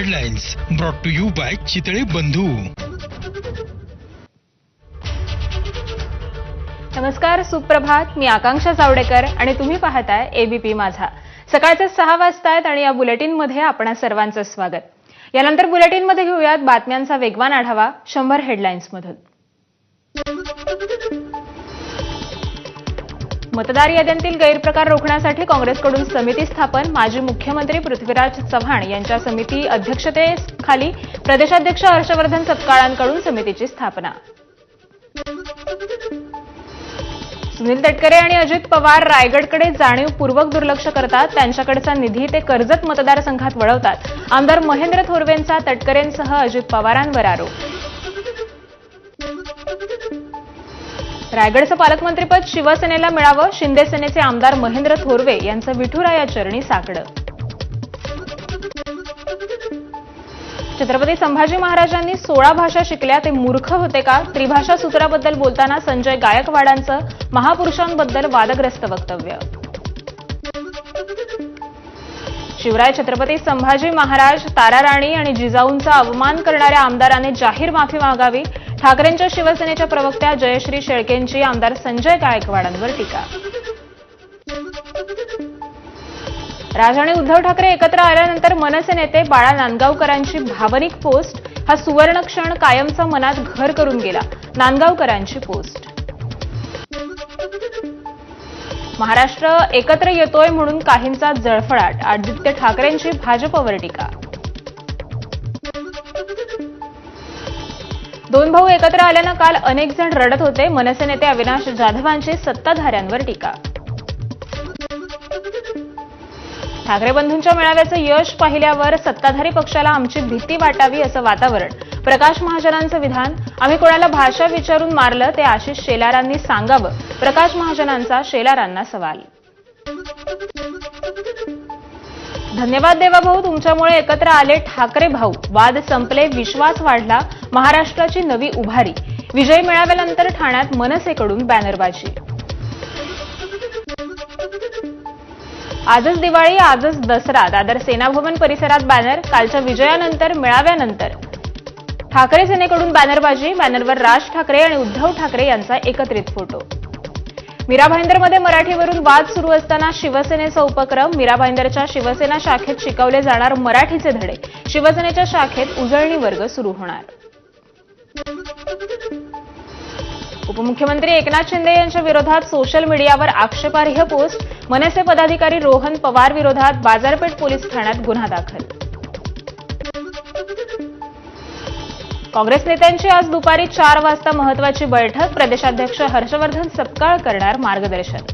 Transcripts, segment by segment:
Headlines brought to you by Chitale Bandhu. नमस्कार, सुप्रभात. मी आकांक्षा जावडेकर आणि तुम्ही पाहताय एबीपी माझा. सकाळचे 6 वाजता आहेत आणि या बुलेटिनमध्ये आपणा सर्वांचं स्वागत. यानंतर बुलेटिनमध्ये घेऊयात बातम्यांचा वेगवान आढावा 100 हेडलाइन्समधून. मतदार याद्यांतील गैरप्रकार रोखण्यासाठी काँग्रेसकडून समिती स्थापन. माजी मुख्यमंत्री पृथ्वीराज चव्हाण यांच्या समिती अध्यक्षतेखाली प्रदेशाध्यक्ष हर्षवर्धन सपकाळांकडून समितीची स्थापना. सुनील तटकरे आणि अजित पवार रायगडकडे जाणीवपूर्वक दुर्लक्ष करतात. त्यांच्याकडचा निधी ते कर्जत मतदारसंघात वळवतात. आमदार महेंद्र थोरवेंचा तटकरेंसह अजित पवारांवर आरोप. रायगडचं पालकमंत्रीपद शिवसेनेला मिळावं. शिंदे सेनेचे आमदार महेंद्र थोरवे यांचं विठुराया चरणी साकडं. छत्रपती संभाजी महाराजांनी 16 भाषा शिकल्या, ते मूर्ख होते का? त्रिभाषा सूत्राबद्दल बोलताना संजय गायकवाडांचं महापुरुषांबद्दल वादग्रस्त वक्तव्य. शिवराय छत्रपती संभाजी महाराज, ताराराणी आणि जिजाऊंचा अवमान करणाऱ्या आमदाराने जाहीर माफी मागावी. ठाकरेंच्या शिवसेनेच्या प्रवक्त्या जयश्री शेळकेंची आमदार संजय गायकवाडांवर टीका. राज आणि उद्धव ठाकरे एकत्र आल्यानंतर मनसे नेते बाळा नांदगावकरांची भावनिक पोस्ट. हा सुवर्ण क्षण कायमचा मनात घर करून गेला. नांदगावकरांची पोस्ट. महाराष्ट्र एकत्र येतोय म्हणून काहींचा जळफळाट. आदित्य ठाकरेंची भाजपवर टीका. 2 भाऊ एकत्र आल्यानं काल अनेक जण रडत होते. मनसे नेते अविनाश जाधवांची सत्ताधाऱ्यांवर टीका. ठाकरे बंधूंच्या मेळाव्याचं यश पाहिल्यावर सत्ताधारी पक्षाला आमची भीती वाटावी असं वातावरण. प्रकाश महाजनांचं विधान. आम्ही कोणाला भाषा विचारून मारलं ते आशिष शेलारांनी सांगावं. प्रकाश महाजनांचा शेलारांना सवाल. धन्यवाद देवाभाऊ, तुमच्यामुळे एकत्र आले ठाकरे भाऊ. वाद संपले, विश्वास वाढला. महाराष्ट्राची नवी उभारी. विजय मेळाव्यानंतर ठाण्यात मनसेकडून बॅनरबाजी. आजच दिवाळी, आजच दसरा. दादर सेनाभवन परिसरात बॅनर. कालच्या विजयानंतर मेळाव्यानंतर ठाकरे सेनेकडून बॅनरबाजी. बॅनरवर राज ठाकरे आणि उद्धव ठाकरे यांचा एकत्रित फोटो. मीरा भाईंदरमध्ये मराठीवरून वाद सुरू असताना शिवसेनेचा उपक्रम. मीरा भाईंदरच्या शिवसेना शाखेत शिकवले जाणार मराठीचे धडे. शिवसेनेच्या शाखेत उजळणी वर्ग सुरू होणार. उपमुख्यमंत्री एकनाथ शिंदे यांच्या विरोधात सोशल मीडियावर आक्षेपार्ह पोस्ट. मनसे पदाधिकारी रोहन पवार विरोधात बाजारपेठ पोलीस ठाण्यात गुन्हा दाखल. काँग्रेस नेत्यांची आज दुपारी 4 वाजता महत्वाची बैठक. प्रदेशाध्यक्ष हर्षवर्धन सपकाळ करणार मार्गदर्शन.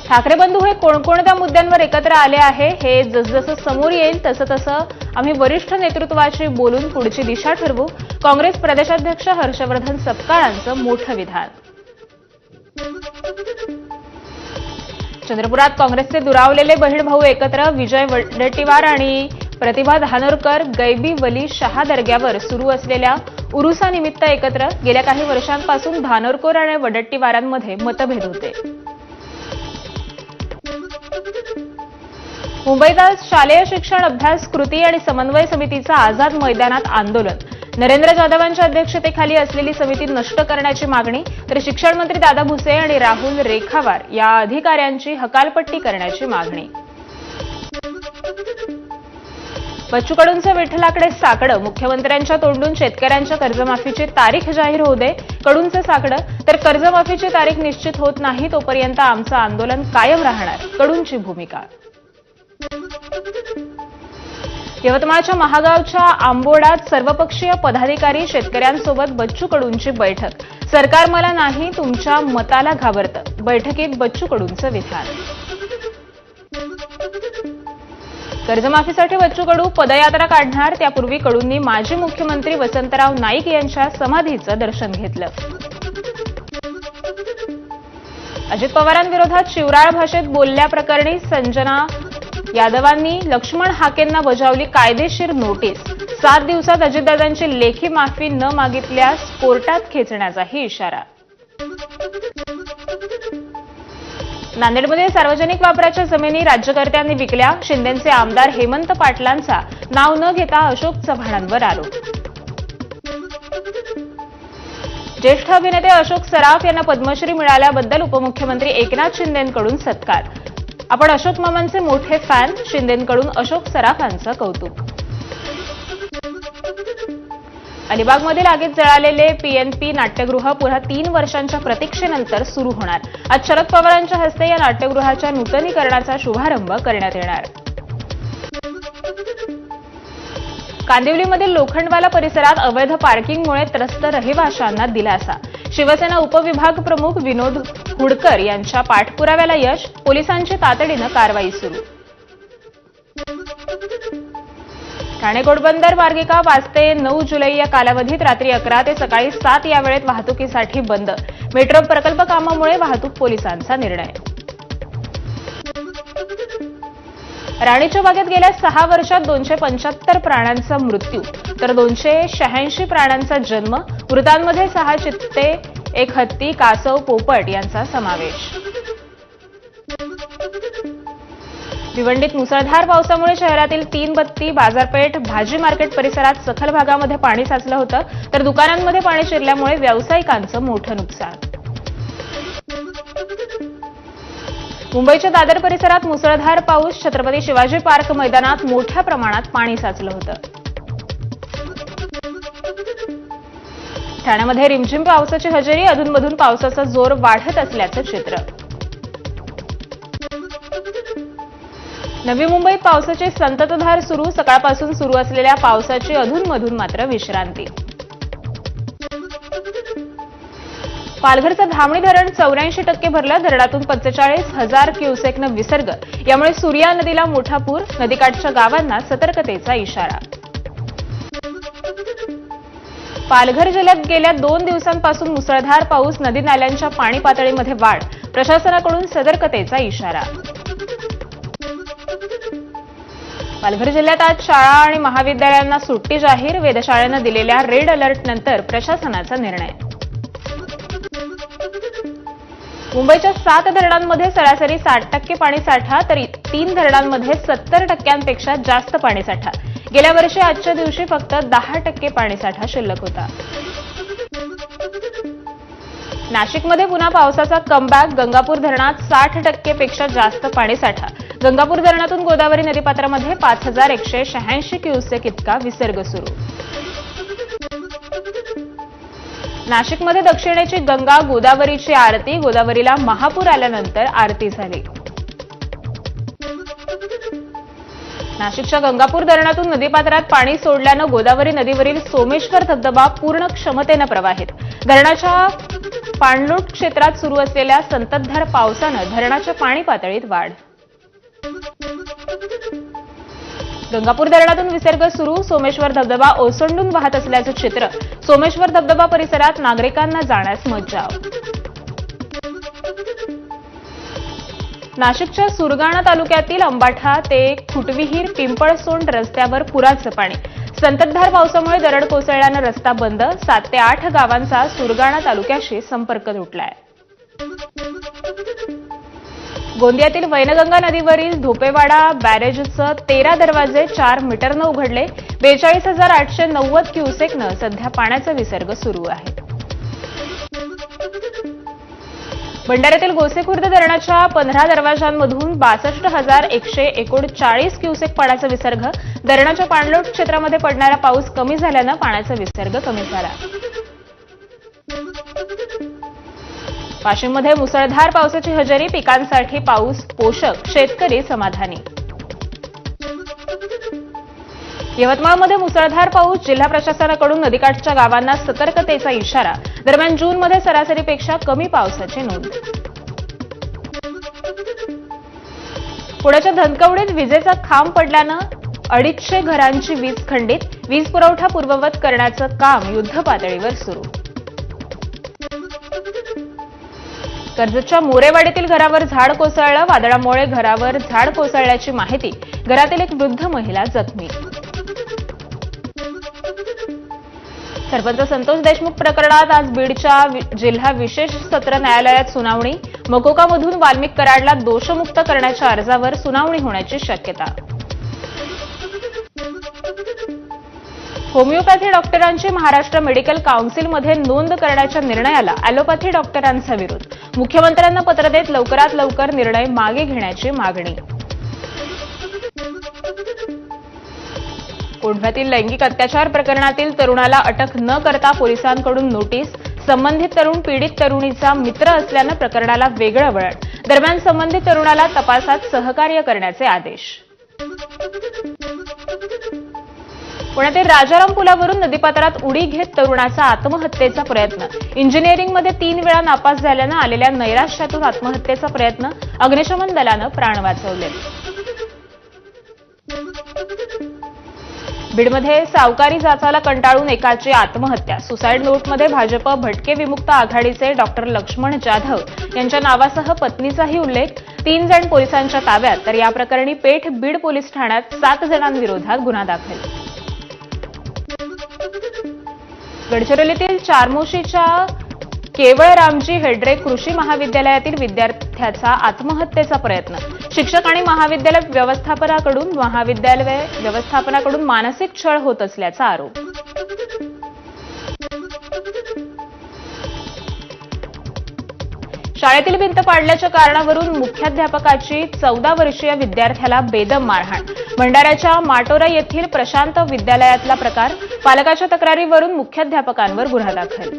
ठाकरे बंधू हे कोणकोणत्या मुद्द्यांवर एकत्र आले आहे हे जसजसं समोर येईल तसं आम्ही वरिष्ठ नेतृत्वाशी बोलून पुढची दिशा ठरवू. काँग्रेस प्रदेशाध्यक्ष हर्षवर्धन सपकाळांचं मोठं विधान. चंद्रपुरात काँग्रेसचे दुरावलेले बहीण भाऊ एकत्र. विजय वडेट्टीवार आणि प्रतिभा धानोरकर गैबी वली शहा दर्ग्यावर सुरू असलेल्या उरुसानिमित्त एकत्र. गेल्या काही वर्षांपासून धानोरकर आणि वडेट्टीवारांमध्ये मतभेद होते. मुंबईत आज शालेय शिक्षण अभ्यास कृती आणि समन्वय समितीचं आझाद मैदानात आंदोलन. नरेंद्र जाधवांच्या अध्यक्षतेखाली असलेली समिती नष्ट करण्याची मागणी. तर शिक्षण मंत्री दादा भुसे आणि राहुल रेखावार या अधिकाऱ्यांची हकालपट्टी करण्याची मागणी. बच्चू कडूंचं विठ्ठलाकडे साकडं. मुख्यमंत्र्यांच्या तोंडून शेतकऱ्यांच्या कर्जमाफीची तारीख जाहीर होऊ दे. कडूंचं साकडं. तर कर्जमाफीची तारीख निश्चित होत नाही तोपर्यंत आमचं आंदोलन कायम राहणार. कडूंची भूमिका. यवतमाळच्या महागावच्या आंबोडात सर्वपक्षीय पदाधिकारी शेतकऱ्यांसोबत बच्चू कडूंची बैठक. सरकार मला नाही, तुमच्या मताला घाबरतं. बैठकीत बच्चू कडूंचं विधान. कर्जमाफीसाठी बच्चू कडू पदयात्रा काढणार. त्यापूर्वी कडूंनी माजी मुख्यमंत्री वसंतराव नाईक यांच्या समाधीचं दर्शन घेतलं. अजित पवारांविरोधात शिवराळ भाषेत बोलल्याप्रकरणी संजना यादवांनी लक्ष्मण हाकेंना बजावली कायदेशीर नोटीस. 7 दिवसात अजितदादांची लेखी माफी न मागितल्यास कोर्टात खेचण्याचाही इशारा. नांदेडमध्ये सार्वजनिक वापराच्या जमिनी राज्यकर्त्यांनी विकल्या. शिंदेचे आमदार हेमंत पाटलांचा नाव न घेता अशोक चव्हाणांवर आरोप. ज्येष्ठ अभिनेते अशोक सराफ यांना पद्मश्री मिळाल्याबद्दल उपमुख्यमंत्री एकनाथ शिंदेंकडून सत्कार. आपण अशोक मामांचे मोठे फॅन. शिंदेंकडून अशोक सराफांचं कौतुक. अलिबागमधील आगीत जळालेले पीएनपी नाट्यगृह पुन्हा 3 वर्षांच्या प्रतीक्षेनंतर सुरू होणार. आज शरद पवारांच्या हस्ते या नाट्यगृहाच्या नूतनीकरणाचा शुभारंभ करण्यात येणार. कांदिवलीमधील लोखंडवाला परिसरात अवैध पार्किंगमुळे त्रस्त रहिवाशांना दिलासा. शिवसेना उपविभाग प्रमुख विनोद हुडकर यांच्या पाठपुराव्याला यश. पोलिसांची तातडीनं कारवाई सुरू. ठाणे घोडबंदर मार्गिका 5 ते 9 जुलै या कालावधीत रात्री 11 ते सकाळी 7 या वेळेत वाहतुकीसाठी बंद. मेट्रो प्रकल्प कामामुळे वाहतूक पोलिसांचा निर्णय. राणीच्या बागेत गेल्या 6 वर्षात 275 प्राण्यांचा मृत्यू तर 286 प्राण्यांचा जन्म. मृतांमध्ये 6 चित्ते, 1 हत्ती, कासव, पोपट यांचा समावेश. भिवंडीत मुसळधार पावसामुळे शहरातील 3 बत्ती, बाजारपेठ, भाजी मार्केट परिसरात सखल भागामध्ये पाणी साचलं होतं तर दुकानांमध्ये पाणी शिरल्यामुळे व्यावसायिकांचं मोठं नुकसान. मुंबईच्या दादर परिसरात मुसळधार पाऊस. छत्रपती शिवाजी पार्क मैदानात मोठ्या प्रमाणात पाणी साचलं होतं. ठाण्यामध्ये रिमझिम पावसाची हजेरी. अधूनमधून पावसाचा जोर वाढत असल्याचं चित्र. नवी मुंबईत पावसाची संततधार सुरू. सकाळपासून सुरू असलेल्या पावसाची अधूनमधून मात्र विश्रांती. पालघरचं धामणी धरण 84% भरलं. धरणातून 45,000 क्युसेकनं विसर्ग. यामुळे सूर्या नदीला मोठा पूर. नदीकाठच्या गावांना सतर्कतेचा इशारा. पालघर जिल्ह्यात गेल्या 2 दिवसांपासून मुसळधार पाऊस. नदी नाल्यांच्या पाणी पातळीमध्ये वाढ. प्रशासनाकडून सतर्कतेचा इशारा. पालघर जिल्ह्यात आज शाळा आणि महाविद्यालयांना सुट्टी जाहीर. वेधशाळेनं दिलेल्या रेड अलर्टनंतर प्रशासनाचा निर्णय. मुंबईच्या 7 धरणांमध्ये सरासरी 60% पाणीसाठा तर 3 धरणांमध्ये 70%पेक्षा जास्त पाणीसाठा. गेल्या वर्षी आजच्या दिवशी फक्त 10% पाणीसाठा शिल्लक होता. नाशिकमध्ये पुन्हा पावसाचा कमबॅक. गंगापूर धरणात 60% पेक्षा जास्त पाणीसाठा. गंगापूर धरणातून गोदावरी नदीपात्रामध्ये 5186 क्युसेक इतका विसर्ग सुरू. नाशिकमध्ये दक्षिणेची गंगा गोदावरीची आरती. गोदावरीला महापूर आल्यानंतर आरती झाली. नाशिकच्या गंगापूर धरणातून नदीपात्रात पाणी सोडल्यानं गोदावरी नदीवरील सोमेश्वर धबधबा पूर्ण क्षमतेनं प्रवाहित. धरणाच्या पाणलोट क्षेत्रात सुरू असलेल्या संततधार पावसानं धरणाच्या पाणी पातळीत वाढ. गंगापूर धरणातून विसर्ग सुरू. सोमेश्वर धबधबा ओसंडून वाहत असल्याचं चित्र. सोमेश्वर धबधबा परिसरात नागरिकांना जाण्यास मज्जाव. नाशिकच्या सुरगाणा तालुक्यातील अंबाठा ते खुटविहीर पिंपळसोंड रस्त्यावर पुराचं पाणी. संततधार पावसामुळे दरड कोसळल्यानं रस्ता बंद. 7 ते 8 गावांचा सुरगाणा तालुक्याशी संपर्क तुटलाय. गोंदियातील वैनगंगा नदीवरील धोपेवाडा बॅरेजचं 13 दरवाजे 4 मीटरनं उघडले. 42,890 क्युसेकनं सध्या पाण्याचा विसर्ग सुरू आहे. भंडाऱ्यातील गोसेखुर्द धरणाच्या 15 दरवाजांमधून 62,139 क्युसेक पाण्याचा विसर्ग. धरणाच्या पाणलोट क्षेत्रामध्ये पडणारा पाऊस कमी झाल्यानं पाण्याचा विसर्ग कमी झाला. वाशिममध्ये मुसळधार पावसाची हजेरी. पिकांसाठी पाऊस पोषक. शेतकरी समाधानी. यवतमाळमध्ये मुसळधार पाऊस. जिल्हा प्रशासनाकडून नदीकाठच्या गावांना सतर्कतेचा इशारा. दरम्यान जूनमध्ये सरासरीपेक्षा कमी पावसाची नोंद. पुण्याच्या धनकवडीत विजेचा खांब पडल्यानं 250 घरांची वीज खंडित. वीज पुरवठा पूर्ववत करण्याचं काम युद्धपातळीवर सुरू. कर्जतच्या मोरेवाडीतील घरावर झाड कोसळलं. वादळामुळे घरावर झाड कोसळल्याची माहिती. घरातील एक वृद्ध महिला जखमी. सरपंच संतोष देशमुख प्रकरणात आज बीडच्या जिल्हा विशेष सत्र न्यायालयात सुनावणी. मकोकामधून वाल्मिक कराडला दोषमुक्त करण्याच्या अर्जावर सुनावणी होण्याची शक्यता. होमिओपॅथी डॉक्टरांची महाराष्ट्र मेडिकल काउन्सिलमध्ये नोंद करण्याच्या निर्णयाला अॅलोपॅथी डॉक्टरांचा विरोध. मुख्यमंत्र्यांना पत्र देत लवकरात लवकर निर्णय मागे घेण्याची मागणी. कोंढव्यातील लैंगिक अत्याचार प्रकरणातील तरुणाला अटक न करता पोलिसांकडून नोटीस. संबंधित तरुण पीडित तरुणीचा मित्र असल्यानं प्रकरणाला वेगळं वळण. दरम्यान संबंधित तरुणाला तपासात सहकार्य करण्याचे आदेश. पुण्यातील राजाराम पुलावरून नदीपात्रात उडी घेत तरुणाचा आत्महत्येचा प्रयत्न. इंजिनिअरिंगमध्ये 3 वेळा नापास झाल्यानं आलेल्या नैराश्यातून आत्महत्येचा प्रयत्न. अग्निशमन दलानं प्राण वाचवले. बीडमध्ये सावकारी जाचाला कंटाळून एकाची आत्महत्या. सुसाईड नोटमध्ये भाजप भटके विमुक्त आघाडीचे डॉक्टर लक्ष्मण जाधव यांच्या नावासह पत्नीचाही उल्लेख. 3 जण पोलिसांच्या ताब्यात, तर या प्रकरणी पेठ बीड पोलीस ठाण्यात 7 जणांविरोधात गुन्हा दाखल. गडचिरोलीतील चारमोशीच्या केवळरामजी हेड्रे कृषी महाविद्यालयातील विद्यार्थ्याचा आत्महत्येचा प्रयत्न. शिक्षक आणि महाविद्यालय व्यवस्थापनाकडून मानसिक छळ होत असल्याचा आरोप. शाळेतील भिंत पाडल्याच्या कारणावरून मुख्याध्यापकाची 14 वर्षीय विद्यार्थ्याला बेदम मारहाण. भंडाऱ्याच्या माटोरा येथील प्रशांत विद्यालयातला प्रकार. पालकाच्या तक्रारीवरून मुख्याध्यापकांवर गुन्हा दाखल.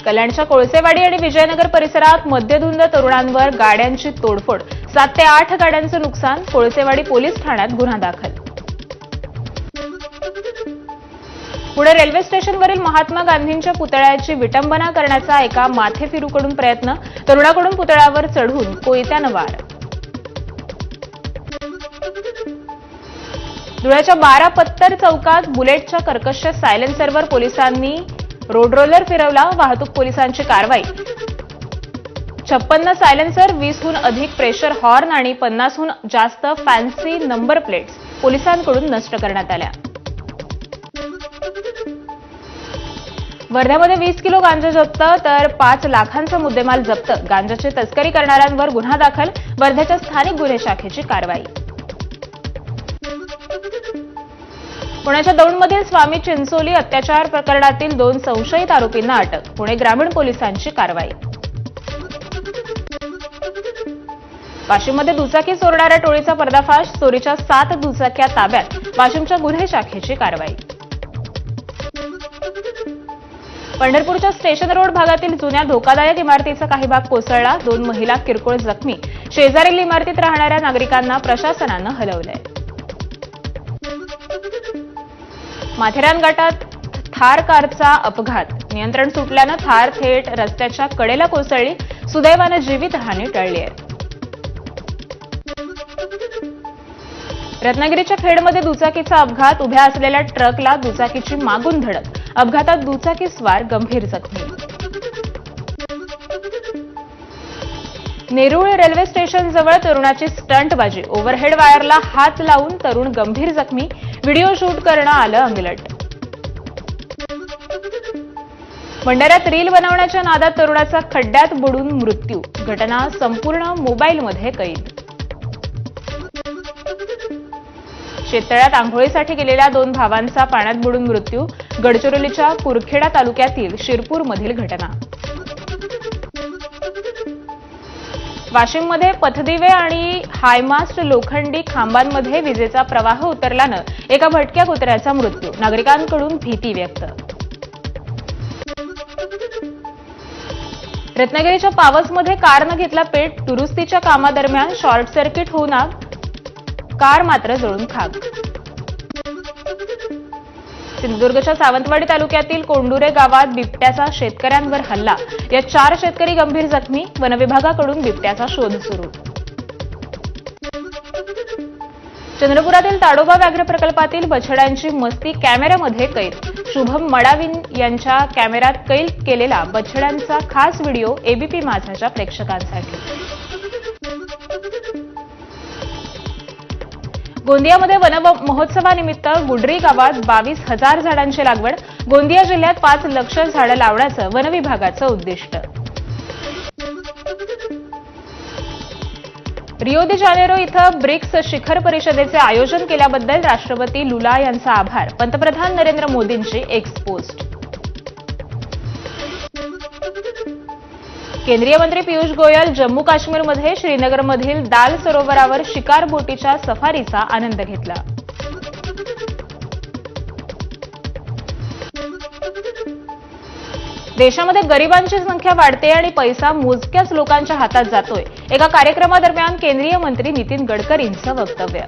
कल्याणच्या कोळसेवाडी आणि विजयनगर परिसरात मद्यधुंद तरुणांवर गाड्यांची तोडफोड. 7 ते 8 गाड्यांचं नुकसान. कोळसेवाडी पोलीस ठाण्यात गुन्हा दाखल. पुणे रेल्वे स्टेशनवरील महात्मा गांधींच्या पुतळ्याची विटंबना करण्याचा एका माथेफिरूकडून प्रयत्न. तरुणाकडून पुतळ्यावर चढून कोयत्यानं वार. धुळ्याच्या 12 पत्तर चौकात बुलेटच्या कर्कश सायलेन्सरवर पोलिसांनी रोड रोलर फिरवला. वाहतूक पोलिसांची कारवाई. 56 सायलेन्सर, 20हून अधिक प्रेशर हॉर्न आणि 50हून जास्त फॅन्सी नंबर प्लेट्स पोलिसांकडून नष्ट करण्यात आल्या. वर्ध्यामध्ये 20 किलो गांजा जप्त तर 5 लाखांचा मुद्देमाल जप्त. गांजाची तस्करी करणाऱ्यांवर गुन्हा दाखल. वर्ध्याच्या स्थानिक गुन्हे शाखेची कारवाई. पुण्याच्या दौंडमधील स्वामी चिंचोली अत्याचार प्रकरणातील 2 संशयित आरोपींना अटक. पुणे ग्रामीण पोलिसांची कारवाई. वाशिममध्ये दुचाकी चोरणाऱ्या टोळीचा पर्दाफाश. चोरीच्या 7 दुचाक्या ताब्यात. वाशिमच्या गुन्हे शाखेची कारवाई. पंढरपूरच्या स्टेशन रोड भागातील जुन्या धोकादायक इमारतीचा काही भाग कोसळला. 2 महिला किरकोळ जखमी. शेजारील इमारतीत राहणाऱ्या नागरिकांना प्रशासनानं हलवलंय. माथेरान घाटात थार कारचा अपघात. नियंत्रण सुटल्यानं थार थेट रस्त्याच्या कडेला कोसळली. सुदैवानं जीवितहानी टळली आहे. रत्नागिरीच्या खेडमध्ये दुचाकीचा अपघात. उभ्या असलेल्या ट्रकला दुचाकीची मागून धडक. अपघातात दुचाकीस्वार गंभीर जखमी. नेरूळ रेल्वे स्टेशनजवळ तरुणाची स्टंटबाजी. ओव्हरहेड वायरला हात लावून तरुण गंभीर जखमी. व्हिडिओ शूट करणं आलं अंगलट. भंडाऱ्यात रील बनवण्याच्या नादात तरुणाचा खड्ड्यात बुडून मृत्यू. घटना संपूर्ण मोबाईलमध्ये कैद. शेततळ्यात आंघोळीसाठी गेलेल्या 2 भावांचा पाण्यात बुडून मृत्यू. गडचिरोलीच्या कुरखेडा तालुक्यातील शिरपूरमधील घटना. वाशिममध्ये पथदिवे आणि हायमास्ट लोखंडी खांबांमध्ये विजेचा प्रवाह उतरल्यानं एका भटक्या कुत्र्याचा मृत्यू. नागरिकांकडून भीती व्यक्त. रत्नागिरीच्या पावसमध्ये कारनं घेतला पेट. दुरुस्तीच्या कामादरम्यान शॉर्ट सर्किट होऊन आग. कार मात्र जळून खाक. सिंधुदुर्गच्या सावंतवाडी तालुक्यातील कोंडुरे गावात बिबट्याचा शेतकऱ्यांवर हल्ला. या 4 शेतकरी गंभीर जखमी. वनविभागाकडून बिबट्याचा शोध सुरू. चंद्रपुरातील ताडोबा व्याघ्र प्रकल्पातील बछड्यांची मस्ती कॅमेऱ्यामध्ये कैद. शुभम मडावीन यांच्या कॅमेऱ्यात कैद केलेला बछड्यांचा खास व्हिडिओ एबीपी माझाच्या प्रेक्षकांसाठी. गोंदियामध्ये वन महोत्सवानिमित्त गुडरी गावात 22,000 झाडांची लागवड. गोंदिया जिल्ह्यात 5 लाख झाडं लावण्याचं वन विभागाचं उद्दिष्ट. रिओ दि जानेरो इथं ब्रिक्स शिखर परिषदेचे आयोजन केल्याबद्दल राष्ट्रपती लुला यांचा आभार. पंतप्रधान नरेंद्र मोदींची एक्स पोस्ट. केंद्रीय मंत्री पियुष गोयल जम्मू काश्मीरमध्ये श्रीनगरमधील दाल सरोवरावर शिकार बोटीच्या सफारीचा आनंद घेतला. देशामध्ये गरिबांची संख्या वाढते आणि पैसा मोजक्याच लोकांच्या हातात जातोय. एका कार्यक्रमादरम्यान केंद्रीय मंत्री नितीन गडकरींचं वक्तव्य.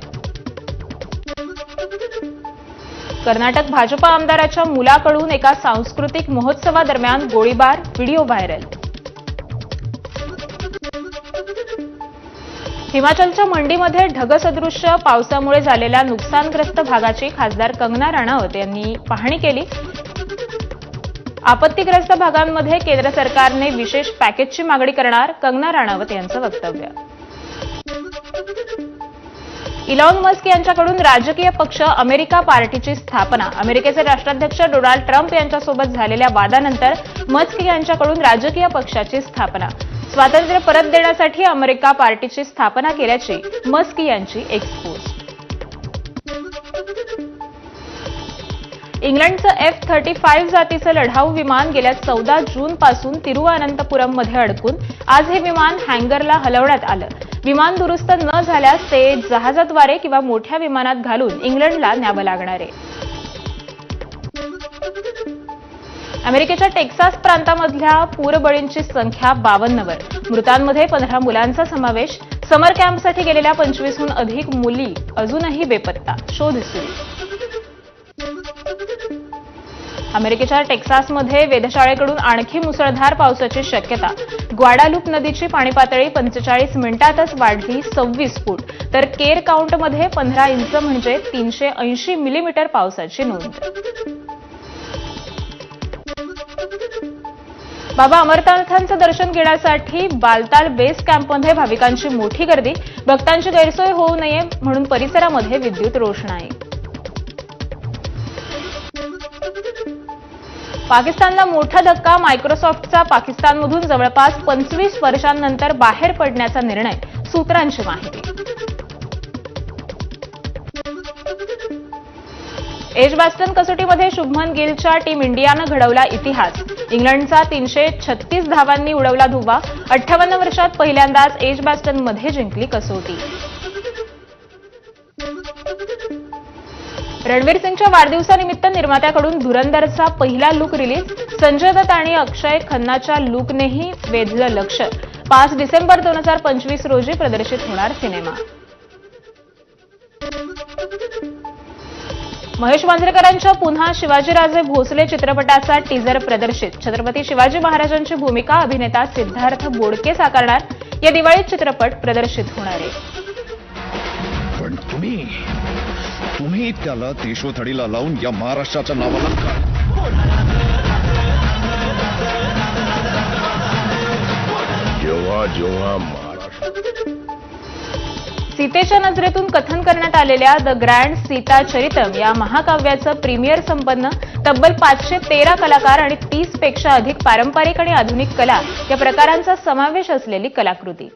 कर्नाटक भाजपा आमदाराच्या मुलाकडून एका सांस्कृतिक महोत्सवादरम्यान गोळीबार, व्हिडिओ व्हायरल. हिमाचलच्या मंडीमध्ये ढगसदृश्य पावसामुळे झालेल्या नुकसानग्रस्त भागाची खासदार कंगना राणावत यांनी पाहणी केली. आपत्तीग्रस्त भागांमध्ये केंद्र सरकारने विशेष पॅकेजची मागणी करणार, कंगना राणावत यांचं वक्तव्य. इलॉन मस्क यांच्याकडून राजकीय पक्ष अमेरिका पार्टीची स्थापना. अमेरिकेचे राष्ट्राध्यक्ष डोनाल्ड ट्रम्प यांच्यासोबत झालेल्या वादानंतर मस्क यांच्याकडून राजकीय पक्षाची स्थापना. स्वातंत्र्य परत देण्यासाठी अमेरिका पार्टीची स्थापना केल्याची मस्क यांची एक्स पोस्ट. इंग्लंडचं F-35 जातीचं लढाऊ विमान गेल्या 14 जूनपासून तिरुवनंतपुरममध्ये अडकून आज हे विमान हँगरला हलवण्यात आलं. विमान दुरुस्त न झाल्यास ते जहाजाद्वारे किंवा मोठ्या विमानात घालून इंग्लंडला न्यावं लागणार आहे. अमेरिकेच्या टेक्सास प्रांतामधल्या पूरबळींची संख्या 52 वर. मृतांमध्ये 15 मुलांचा समावेश. समर कॅम्पसाठी गेलेल्या 25हून अधिक मुली अजूनही बेपत्ता. शोध सुरू. अमेरिकेच्या टेक्सासमध्ये वेधशाळेकडून आणखी मुसळधार पावसाची शक्यता. ग्वाडालूप नदीची पाणी पातळी 45 मिनिटातच वाढली 26 फूट, तर केर काउंटमध्ये 15 इंच म्हणजे 380 मिलीमीटर पावसाची नोंद. बाबा अमरनाथांचं दर्शन घेण्यासाठी बालताल बेस कॅम्पमध्ये भाविकांची मोठी गर्दी. भक्तांची गैरसोय होऊ नये म्हणून परिसरामध्ये विद्युत रोषणाई. पाकिस्तानला मोठा धक्का. मायक्रोसॉफ्टचा पाकिस्तानमधून जवळपास 25 वर्षांनंतर बाहेर पडण्याचा निर्णय. सूत्रांची माहिती. एजबॅस्टन कसोटीमध्ये शुभमन गिलच्या टीम इंडियानं घडवला इतिहास. इंग्लंडचा 336 धावांनी उडवला धुव्वा. 58 वर्षात पहिल्यांदाच एजबॅस्टनमध्ये जिंकली कसोटी. रणवीर सिंगच्या वाढदिवसानिमित्त निर्मात्याकडून धुरंधरचा पहिला लुक रिलीज. संजय दत्त आणि अक्षय खन्नाच्या लुकनेही वेधलं लक्ष. 5 डिसेंबर 2025 रोजी प्रदर्शित होणार सिनेमा. महेश मांजरेकरांच्या पुन्हा शिवाजीराजे भोसले चित्रपटाचा टीझर प्रदर्शित. छत्रपती शिवाजी महाराजांची भूमिका अभिनेता सिद्धार्थ बोडके साकारणार. या दिवाळीत चित्रपट प्रदर्शित होणार आहे. पण तुम्ही त्याला देशोधडीला लावून या महाराष्ट्राच्या नावाला जेव्हा सीतेच्या नजरेतून कथन करण्यात आलेल्या द ग्रँड सीता चरितम या महाकाव्याचं प्रीमियर संपन्न. तब्बल 513 कलाकार आणि 30 पेक्षा अधिक पारंपरिक आणि आधुनिक कला या प्रकारांचा समावेश असलेली कलाकृती.